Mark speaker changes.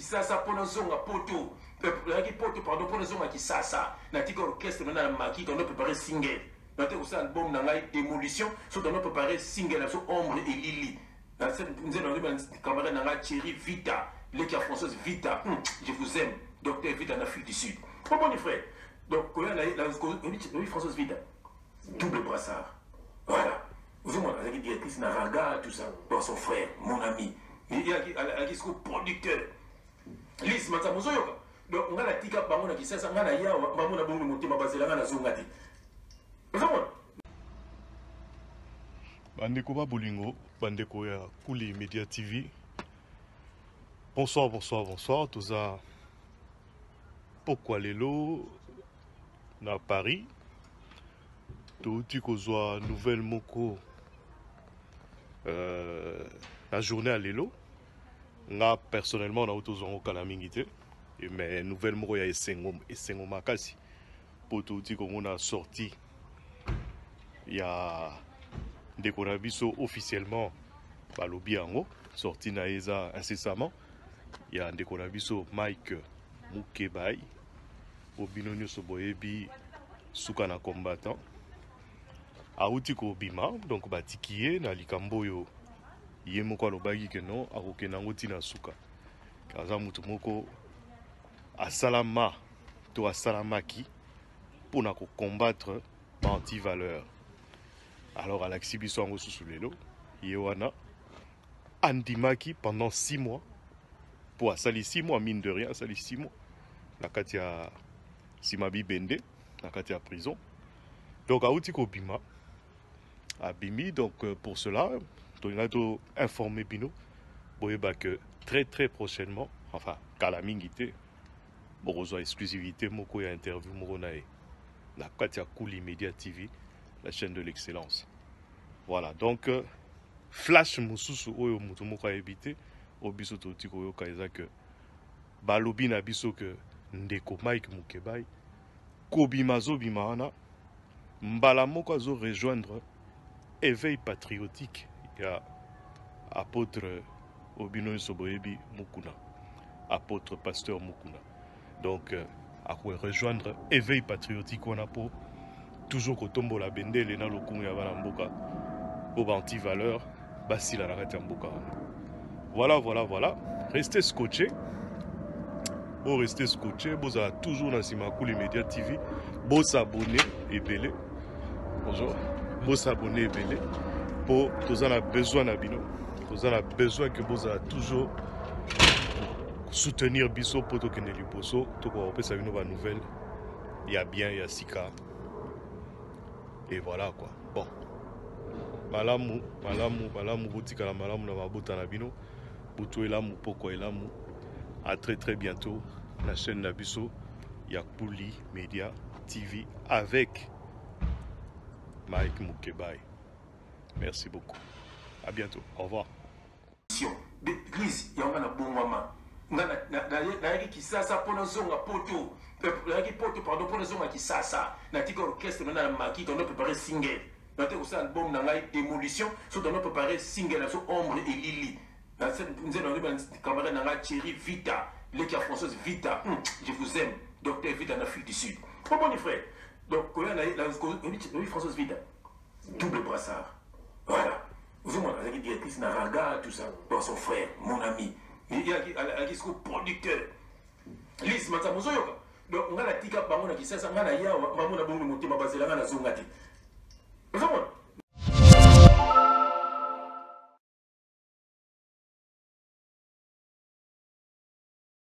Speaker 1: Kisasa pour nous zonga poto. Qui poto pardon pour nous zonga Kisasa. Natika orchestre nous na maki qu'on a préparé single. Natika aussi album na ngai démolition. So on a préparé single sur Ombre et Lily. Nous avons un camarade na ngai Thierry Vita, l'équipe française Vita. Je vous aime, docteur Vita en Afrique du Sud. Comment les frères? Donc quand la française Vita, double brassard. Voilà. Vous avez la directrice Naraga, tout ça. Bon, son frère, mon ami. Il y a un producteur. Lise Matsamozoyoka. Donc, on a la tika bango na kisasa, on a la yawa, on a bon monté ma base là, on a zongati. Vous savez?
Speaker 2: Bandeko ba bolingo, bandeko ya Kuli Media TV. Bonsoir, bonsoir, bonsoir. Tout ça. Pourquoi lelo na Paris? Tout tu kozwa nouvelle moko. La journée à l'élo, nga personnellement on a autorisé à la mingité, mais nouvelle moro ya esengo makasi pour tout dire qu'on a sorti il y a des konabiso officiellement par l'obiango sorti na eza incessamment il y a des konabiso Mike Mukebai obinonyo soboyebi suka na combattant Aouti ko bima donc batikiye na likamboyo yemoko alobaki ke non akoke nango tina suka kaza mutu moko asalama to asalamaki pona ko combattre anti-valeur. Alors à l'exhibition en sous lelo yewana andimaki pendant 6 mois pour asali 6 mois mine de rien asali 6 mois na katia Simabi Bende na katia prison. Donc Aouti ko bima Abimi, donc pour cela, on a informé Bino, que très prochainement, enfin, Kalamingité, Borozo exclusivité, Moko y a interview, Moronae, la Katia Kuli Media TV, la chaîne de l'excellence. Voilà, donc, Flash Moussousou, Oyo Moutoumoko a évité, Obiso Totiko Oyo Kaisa que Balobi Nabiso que Ndeko Mike Mukebai, Kobimazo Bimana, Mbalamoko Azo rejoindre éveil patriotique. Il y a apôtre Obino Soboyebi Mukuna, apôtre pasteur Mukuna. Donc, à rejoindre éveil patriotique, on a pour toujours au tombo la bende, les na lokumu ya balamboka, au anti-valeur, basi la narete mboka. Voilà. Restez scotchés. Bon, restez scotchés. Vous avez toujours dans Simakou les médias TV. Bon, s'abonner et belé. Bonjour. Vous s'abonner et belé. Pour tous en a besoin d'abino. Tous en a besoin que vous avez toujours soutenir biso pour que ne liposo. Tout pour que ça une nouvelle. Il y a bien, il y a sika. Et voilà quoi. Bon. Malamu, botika la malamu na mabota na bino. Butu elamu, poko elamu. À très bientôt. La chaîne Nabiso, Yakuli Media TV avec Mike Mukebai. Merci beaucoup. À bientôt. Au revoir.
Speaker 1: L'église, il y a un bon moment. Il y a qui ça pour nous zonga poto. Il y a qui poto pardon pour nous zonga qui ça. Il y a orchestre nous na maki on a préparé single. Il y a aussi album na ngai démolition, so on a préparé single sur Ombre et Lily. Nous avons un camarade na ngai Thierry Vita, l'équipe française Vita. Je vous aime, docteur Vita en Afrique du Sud. Comment les frères? Donc quand la française Vita, double brassard. Voilà. Vous avez la directrice Naraga, tout ça. Bon, son frère, mon ami. Il y a un producteur. Lise Matsamozoyoka. Donc, on a la tika bango na kisasa, on a la yawa, on a bon monté ma base là, on a zongati. Vous savez?